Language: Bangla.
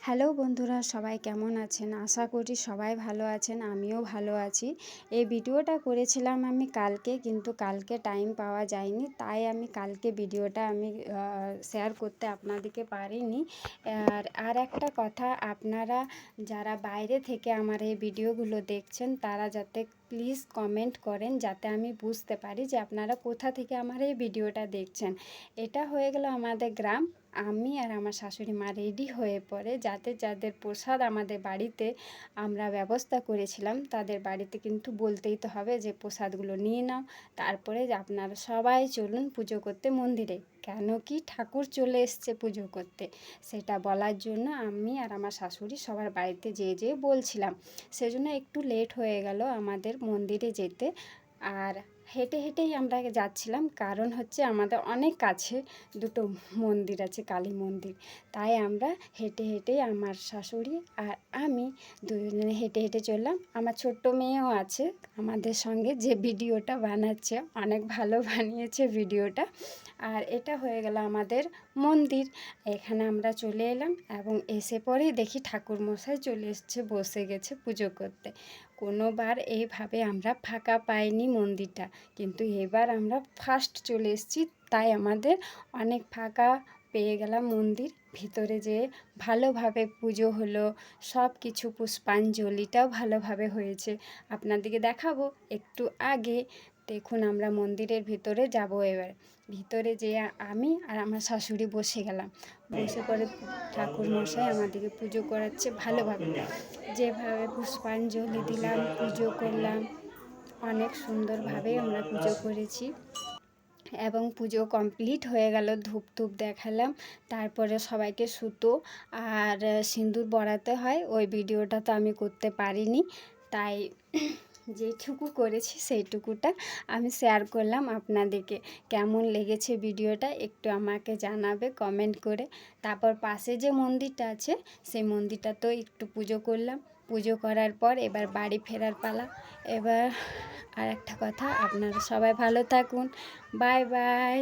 হ্যালো বন্ধুরা, সবাই কেমন আছেন? আশা করি সবাই ভালো আছেন, আমিও ভালো আছি। এই ভিডিওটা করেছিলাম আমি কালকে, কিন্তু কালকে টাইম পাওয়া যায়নি, তাই আমি কালকে ভিডিওটা শেয়ার করতে আপনাদেরকে পারিনি। আর একটা কথা, আপনারা যারা বাইরে থেকে আমার এই ভিডিওগুলো দেখছেন তারা যাতে প্লিজ কমেন্ট করেন, যাতে আমি বুঝতে পারি যে আপনারা কোথা থেকে আমার এই ভিডিওটা দেখছেন। এটা হয়ে গেল আমাদের গ্রাম। আমি আর আমার শাশুড়ি মা রেডি হয়ে পড়ে, যাতে যাদের প্রসাদ আমাদের বাড়িতে আমরা ব্যবস্থা করেছিলাম তাদের বাড়িতে কিন্তু বলতেই তো হবে যে প্রসাদগুলো নিয়ে নাও, তারপরে যে আপনারা সবাই চলুন পুজো করতে মন্দিরে। কেন কি ঠাকুর চলে এসছে পুজো করতে, সেটা বলার জন্য আমি আর আমার শাশুড়ি সবার বাড়িতে যেয়ে বলছিলাম। সেজন্য একটু লেট হয়ে গেল আমাদের মন্দিরে যেতে। আর হেঁটে হেঁটেই আমরা যাচ্ছিলাম, কারণ হচ্ছে আমাদের অনেক কাছে দুটো মন্দির আছে, কালী মন্দির। তাই আমরা হেঁটে হেঁটেই, আমার শাশুড়ি আর আমি দুজনে হেঁটে হেঁটে চললাম। আমার ছোট্ট মেয়েও আছে আমাদের সঙ্গে, যে ভিডিওটা বানাচ্ছে, অনেক ভালো বানিয়েছে ভিডিওটা। আর এটা হয়ে গেল আমাদের মন্দির। এখানে আমরা চলে এলাম এবং এসে পরেই দেখি ঠাকুরমশাই চলে এসছে, বসে গেছে পুজো করতে। কোনোবার এইভাবে আমরা ফাঁকা পাইনি মন্দিরটা, কিন্তু এবার আমরা ফার্স্ট চলে এসেছি, তাই আমাদের অনেক ফাঁকা পেয়ে গেলাম মন্দির। ভিতরে যেয়ে ভালোভাবে পুজো হলো, সব কিছু পুষ্পাঞ্জলিটাও ভালোভাবে হয়েছে। আপনাদেরকে দেখাবো একটু আগে। দেখুন, আমরা মন্দিরের ভিতরে যাব এবার। ভিতরে যেয়ে আমি আর আমার শাশুড়ি বসে গেলাম। বসে পরে ঠাকুর মশাই আমাদেরকে পুজো করাচ্ছে ভালোভাবে। যেভাবে পুষ্পাঞ্জলি দিলাম, পুজো করলাম, অনেক সুন্দরভাবে আমরা পুজো করেছি এবং পুজো কমপ্লিট হয়ে গেল। ধূপ ধূপ দেখালাম, তারপরে সবাইকে সুতো আর সিঁদুর পরাতে হয়, ওই ভিডিওটা তো আমি করতে পারিনি, তাই যেটুকু করেছি সেইটুকুটা আমি শেয়ার করলাম আপনাদেরকে। কেমন লেগেছে ভিডিওটা একটু আমাকে জানাবে কমেন্ট করে। তারপর পাশে যে মন্দিরটা আছে সেই মন্দিরটা তো একটু পুজো করলাম। পুজো করার পর এবার বাড়ি ফেরার পালা। এবার আর একটা কথা, আপনারা সবাই ভালো থাকুন। Bye bye.